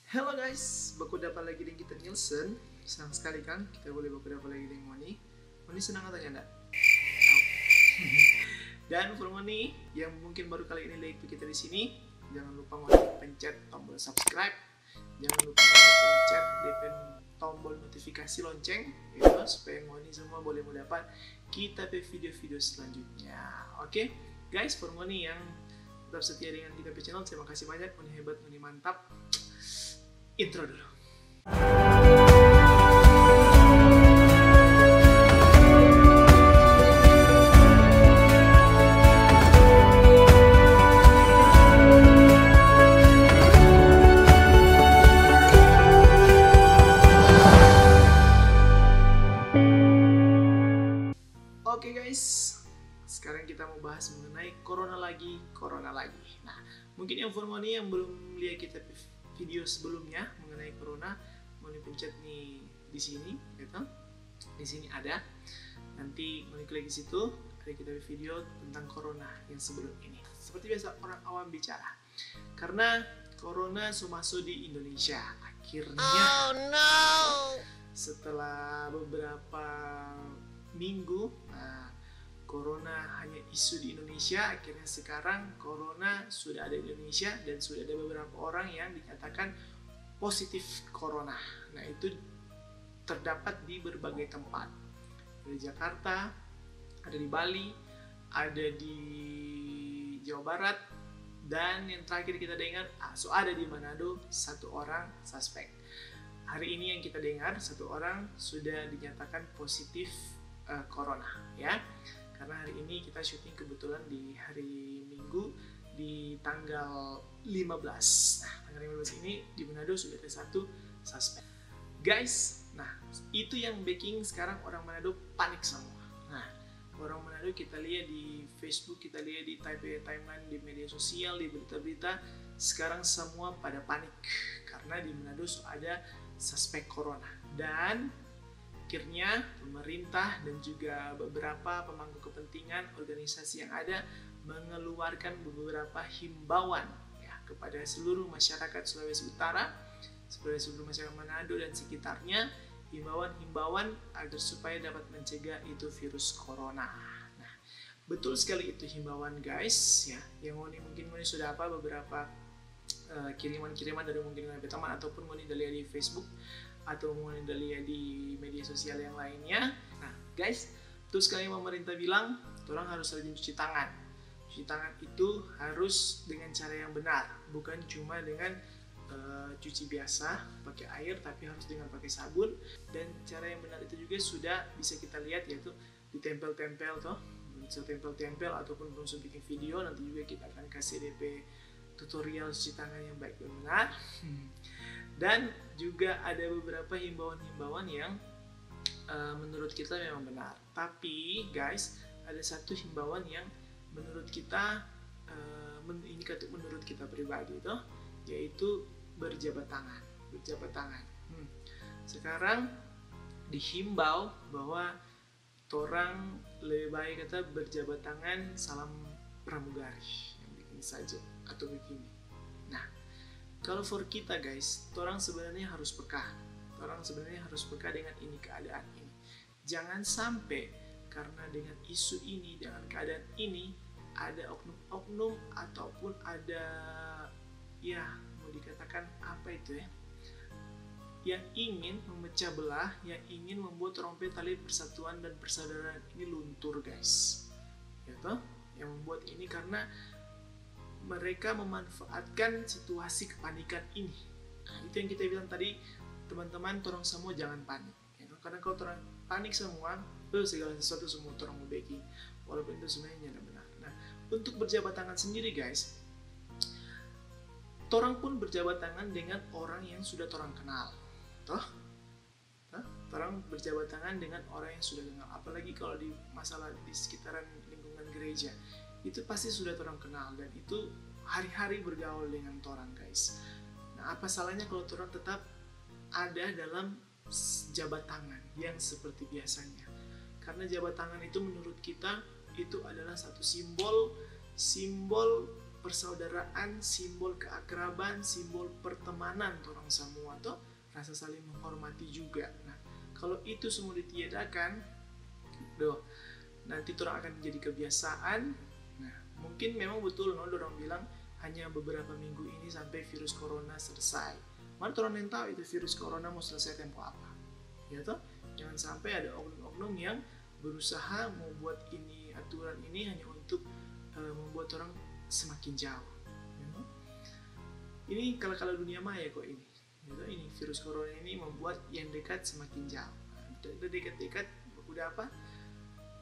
Halo guys, baku dapat lagi dengan kita Nielsen. Senang sekali kan kita boleh baku dapat lagi dengan Moni. Moni senang atau enggak? Dan for Moni yang mungkin baru kali ini lihat kita di sini, jangan lupa Moni pencet tombol subscribe. Jangan lupa Moni pencet tombol notifikasi lonceng gitu, supaya Moni semua boleh mendapat kita video-video selanjutnya. Oke, guys, for Moni yang tetap setia dengan kita channel, terima kasih banyak. Moni hebat, Moni mantap. Intro dulu. Oke guys, sekarang kita mau bahas mengenai corona lagi. Nah, mungkin yang formoni yang belum lihat kita video sebelumnya mengenai corona, mau dipencet nih di sini, gitu. Di sini ada. Nanti mau klik di situ, ada kita video tentang corona yang sebelum ini. Seperti biasa orang awam bicara, karena corona masuk di Indonesia akhirnya. Oh no! Setelah beberapa minggu, corona hanya isu di Indonesia. Akhirnya sekarang corona sudah ada di Indonesia dan sudah ada beberapa orang yang dinyatakan positif corona. Nah, itu terdapat di berbagai tempat. Ada di Jakarta, ada di Bali, ada di Jawa Barat, dan yang terakhir kita dengar ada di Manado, satu orang suspek. Hari ini yang kita dengar satu orang sudah dinyatakan positif corona, ya. Karena hari ini kita syuting kebetulan di hari Minggu di tanggal 15. Nah, tanggal 15 ini di Manado sudah ada satu suspek. Guys, nah itu yang bikin sekarang orang Manado panik semua. Nah, orang Manado kita lihat di Facebook, kita lihat di timeline di media sosial, di berita-berita, sekarang semua pada panik karena di Manado ada suspek corona. Dan akhirnya pemerintah dan juga beberapa pemangku kepentingan organisasi yang ada mengeluarkan beberapa himbauan ya, kepada seluruh masyarakat Sulawesi Utara, seluruh masyarakat Manado dan sekitarnya, himbauan agar supaya dapat mencegah itu virus corona. Nah, betul sekali itu himbauan guys ya, yang mungkin sudah beberapa kiriman-kiriman dari mungkin dari teman ataupun dari di Facebook atau mulai dari di media sosial yang lainnya. Nah guys, terus sekali pemerintah bilang orang harus rajin cuci tangan. Cuci tangan itu harus dengan cara yang benar, bukan cuma dengan cuci biasa pakai air, tapi harus dengan pakai sabun. Dan cara yang benar itu juga sudah bisa kita lihat, yaitu ditempel-tempel toh, bisa tempel-tempel ataupun belum bikin video, nanti juga kita akan kasih DP tutorial cuci tangan yang baik dan benar. Dan juga ada beberapa himbauan-himbauan yang menurut kita memang benar. Tapi guys, ada satu himbauan yang menurut kita menurut kita pribadi itu, yaitu berjabat tangan. Sekarang dihimbau bahwa orang lebih baik kata berjabat tangan salam pramugari yang begini saja atau begini. Nah, kalau for kita guys, orang sebenarnya harus peka. Orang sebenarnya harus peka dengan ini, keadaan ini. Jangan sampai karena dengan isu ini, dengan keadaan ini, ada oknum-oknum ataupun ada, ya mau dikatakan apa itu ya, yang ingin memecah belah, yang ingin membuat rompet tali persatuan dan persaudaraan ini luntur guys. Gitu? Yang membuat ini karena mereka memanfaatkan situasi kepanikan ini. Nah, itu yang kita bilang tadi, teman-teman, orang semua jangan panik. Ya, karena kalau orang panik semua, segala sesuatu semua orang mau backing, walaupun itu sebenarnya tidak benar. Nah, untuk berjabat tangan sendiri guys, orang pun berjabat tangan dengan orang yang sudah orang kenal. Orang berjabat tangan dengan orang yang sudah kenal. Apalagi kalau di masalah di sekitaran lingkungan gereja, itu pasti sudah orang kenal dan itu hari-hari bergaul dengan orang guys. Nah, apa salahnya kalau orang tetap ada dalam jabat tangan yang seperti biasanya? Karena jabat tangan itu menurut kita itu adalah satu simbol persaudaraan, simbol keakraban, simbol pertemanan orang semua tuh, rasa saling menghormati juga. Nah, kalau itu semua ditiadakan, nanti orang akan menjadi kebiasaan. Nah, mungkin memang betul orang bilang hanya beberapa minggu ini sampai virus corona selesai. Mana orang yang tahu itu virus corona mau selesai tempo apa? Ya toh, jangan sampai ada oknum-oknum yang berusaha membuat ini aturan ini hanya untuk membuat orang semakin jauh. Ini kalau dunia maya kok ini. Ini virus corona ini membuat yang dekat semakin jauh. Udah dekat-dekat, udah apa?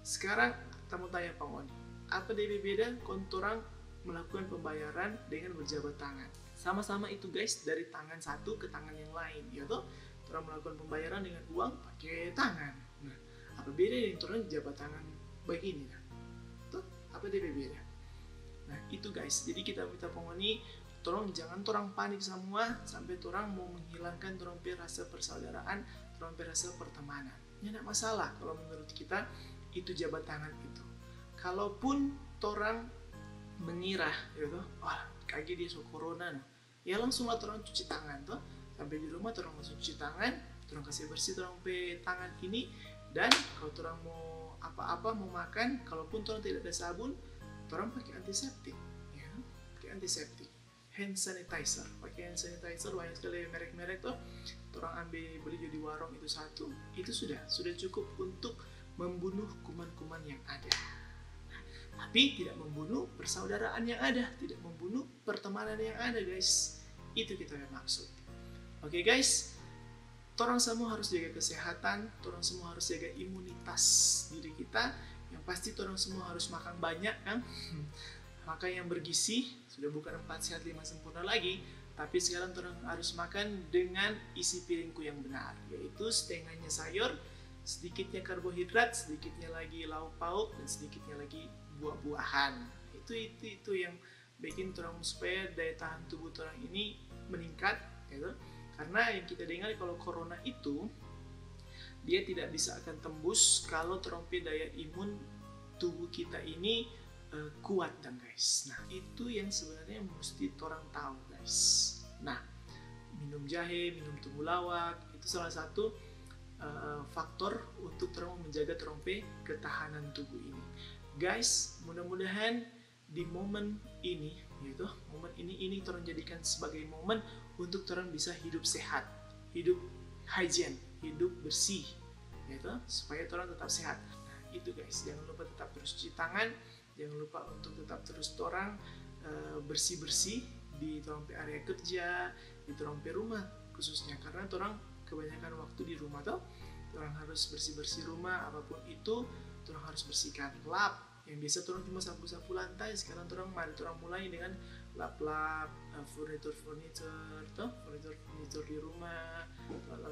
Sekarang kamu tanya Pak Oni, apa beda kontorang melakukan pembayaran dengan berjabat tangan? Sama-sama itu guys, dari tangan satu ke tangan yang lain, ya toh? Orang melakukan pembayaran dengan uang pakai tangan. Nah, apa beda dengan orang jabat tangan begini? Nah, tuh apa beda? Nah, itu guys. Jadi kita minta Pak Oni, jangan orang panik semua sampai orang mau menghilangkan orang rasa persaudaraan, orang rasa pertemanan. Ya tidak masalah kalau menurut kita itu jabat tangan itu. Kalaupun orang mengira, gitu, wah kaki dia so corona, ya langsunglah orang cuci tangan tuh. Sampai di rumah orang langsung cuci tangan, orang kasih bersih orang tangan ini. Dan kalau orang mau apa-apa mau makan, kalaupun orang tidak ada sabun, orang pakai antiseptik, ya, pakai antiseptik. Hand sanitizer, pakai hand sanitizer banyak sekali merek-merek tuh. Orang beli di warung itu satu, itu sudah cukup untuk membunuh kuman-kuman yang ada. Nah, tapi tidak membunuh persaudaraan yang ada, tidak membunuh pertemanan yang ada guys. Itu kita maksud. Oke guys, orang semua harus jaga kesehatan, orang semua harus jaga imunitas diri kita. Yang pasti orang semua harus makan banyak kan. Maka yang bergizi, sudah bukan 4 sehat 5 sempurna lagi, tapi sekarang orang harus makan dengan isi piringku yang benar, yaitu setengahnya sayur, sedikitnya karbohidrat, sedikitnya lagi lauk pauk, dan sedikitnya lagi buah-buahan. Itu yang bikin orang supaya daya tahan tubuh orang ini meningkat, gitu. Karena yang kita dengar kalau corona itu dia tidak bisa akan tembus kalau daya imun tubuh kita ini kuat dan guys. Nah, itu yang sebenarnya mesti orang tahu guys. Nah, minum jahe, minum temulawak itu salah satu faktor untuk orang menjaga ketahanan tubuh ini. Guys, mudah-mudahan di momen ini, yaitu momen ini orang jadikan sebagai momen untuk orang bisa hidup sehat, hidup hygiene, hidup bersih, yaitu supaya orang tetap sehat. Nah, itu guys, jangan lupa tetap terus cuci tangan. Jangan lupa untuk tetap terus orang bersih-bersih di area kerja, di rumah khususnya. Karena orang kebanyakan waktu di rumah tuh, orang harus bersih-bersih rumah, apapun itu, orang harus bersihkan. Lap, yang biasa orang cuma sapu-sapu lantai, sekarang orang mulai dengan lap-lap, furnitur di rumah,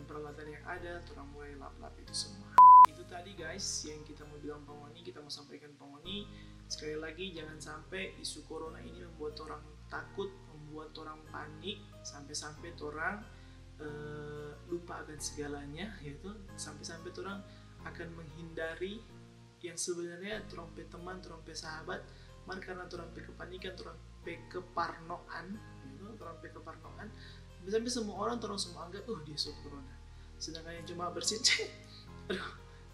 peralatan yang ada, orang mulai lap-lap itu semua. Itu tadi guys yang kita mau bilang Pak Oni, kita mau sampaikan Pak Oni. Sekali lagi jangan sampai isu corona ini membuat orang takut, membuat orang panik, sampai-sampai orang lupa akan segalanya, yaitu sampai-sampai orang akan menghindari yang sebenarnya trompet teman, trompet sahabat, karena trompet kepanikan, trompet keparnoan, sampai semua orang semua anggap, dia so corona. Sedangkan yang cuma bersih,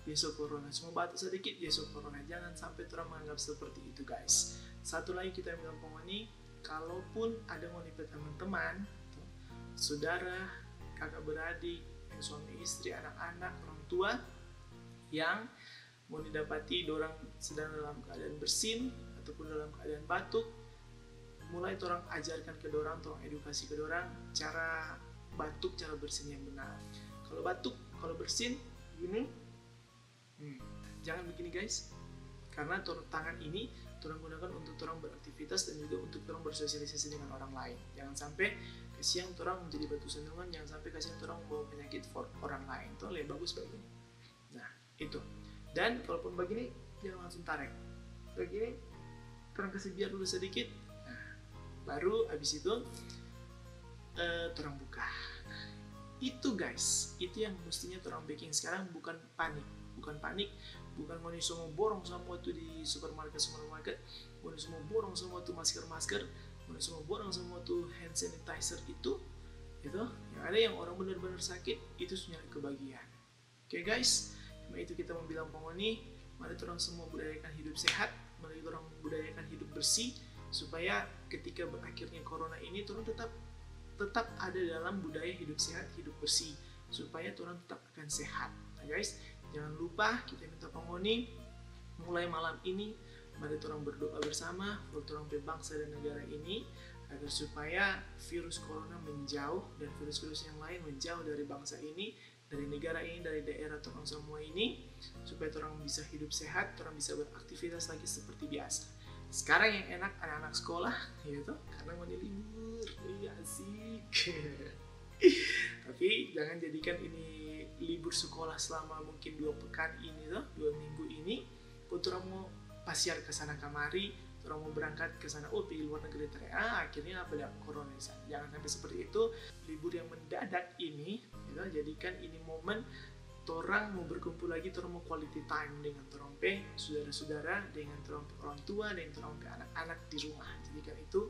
dia so corona, semua batuk sedikit dia so corona. Jangan sampai orang menganggap seperti itu guys. Satu lagi kita bilang Pak Oni, kalaupun ada mau nipet teman-teman, saudara, kakak beradik, suami istri, anak-anak, orang tua yang mau didapati orang sedang dalam keadaan bersin ataupun dalam keadaan batuk, mulai orang ajarkan ke orang edukasi ke orang cara batuk, cara bersin yang benar. Kalau batuk, kalau bersin gini, jangan begini guys, karena tangan ini orang gunakan untuk orang beraktivitas dan juga untuk orang bersosialisasi dengan orang lain. Jangan sampai kasihan orang menjadi batu sandungan, jangan sampai kasihan orang membawa penyakit for orang lain. Itu lebih bagus begini. Nah, itu. Dan kalaupun begini, jangan langsung tarik. Begini, orang kasih biar dulu sedikit. Nah, baru habis itu orang buka. Nah, itu guys, itu yang mestinya orang baking sekarang, bukan panik, bukan mau borong semua itu di supermarket, mau semua borong semua itu masker, mulai semua borong semua tuh hand sanitizer itu yang ada yang orang benar-benar sakit itu sebenarnya kebagian. Oke guys, cuma itu kita mau bilang pengoni, mari orang semua budayakan hidup sehat, mari orang budayakan hidup bersih, supaya ketika berakhirnya corona ini orang tetap ada dalam budaya hidup sehat, hidup bersih, supaya orang tetap akan sehat. Nah guys, jangan lupa kita minta pengoni mulai malam ini, mari orang berdoa bersama buat orang bangsa dan negara ini, agar supaya virus corona menjauh dan virus-virus yang lain menjauh dari bangsa ini, dari negara ini, dari daerah orang semua ini, supaya orang bisa hidup sehat, orang bisa beraktivitas lagi seperti biasa. Sekarang yang enak anak-anak sekolah, gitu, karena mau libur, iya asik. Tapi jangan jadikan ini libur sekolah selama mungkin 2 pekan ini tuh, 2 minggu ini, pun orang mau pasiar ke sana kamari, orang mau berangkat ke sana, pergi luar negeri akhirnya ada corona di sana. Jangan sampai seperti itu. Libur yang mendadak ini, gitu, jadikan ini momen orang mau berkumpul lagi, orang mau quality time dengan orang saudara-saudara, dengan orang tua, dengan orang anak-anak di rumah. Jadikan itu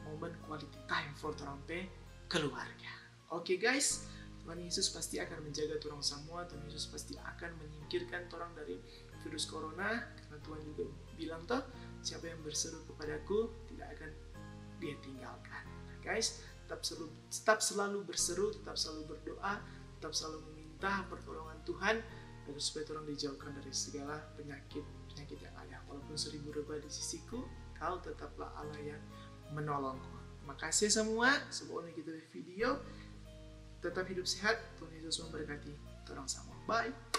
momen quality time for orang keluarga. Oke guys, Tuhan Yesus pasti akan menjaga orang semua. Tuhan Yesus pasti akan menyingkirkan orang dari virus corona, karena Tuhan juga bilang toh, siapa yang berseru kepadaku tidak akan dia tinggalkan. Nah, guys, tetap selalu berseru, tetap selalu berdoa, tetap selalu meminta pertolongan Tuhan agar supaya orang dijauhkan dari segala penyakit yang ada. Walaupun 1000 rebah di sisiku, kau tetaplah Allah yang menolongku. Terima kasih semua. Sebelum kita video, tetap hidup sehat. Tuhan Yesus memberkati orang semua. Bye.